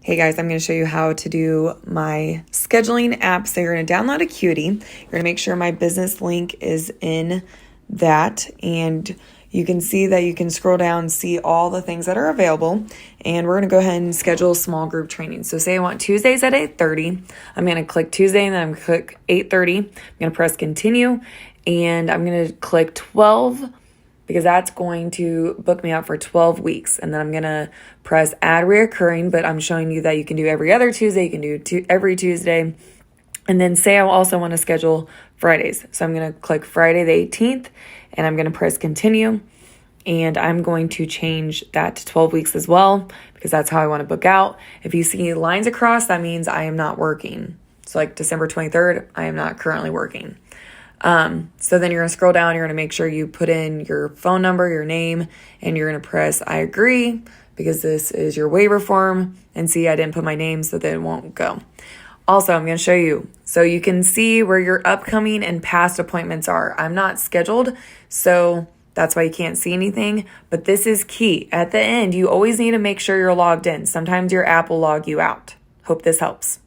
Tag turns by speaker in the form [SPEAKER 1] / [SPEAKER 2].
[SPEAKER 1] Hey guys, I'm going to show you how to do my scheduling app. So you're going to download Acuity. You're going to make sure my business link is in that, and you can see that you can scroll down and see all the things that are available. And we're going to go ahead and schedule small group training. So say I want Tuesdays at 8:30. I'm going to click Tuesday and then I'm going to click 8:30. I'm going to press continue and I'm going to click 12 because that's going to book me out for 12 weeks. And then I'm going to press add reoccurring, but I'm showing you that you can do every other Tuesday, you can do every Tuesday. And then say I also want to schedule Fridays. So I'm going to click Friday the 18th and I'm going to press continue. And I'm going to change that to 12 weeks as well because that's how I want to book out. If you see lines across, that means I am not working. So like December 23rd, I am not currently working. So then you're going to scroll down, you're going to make sure you put in your phone number, your name, and you're going to press I agree because this is your waiver form. And see, I didn't put my name so that it won't go. Also, I'm going to show you so you can see where your upcoming and past appointments are. I'm not scheduled, so that's why you can't see anything, but this is key. At the end, you always need to make sure you're logged in. Sometimes your app will log you out. Hope this helps.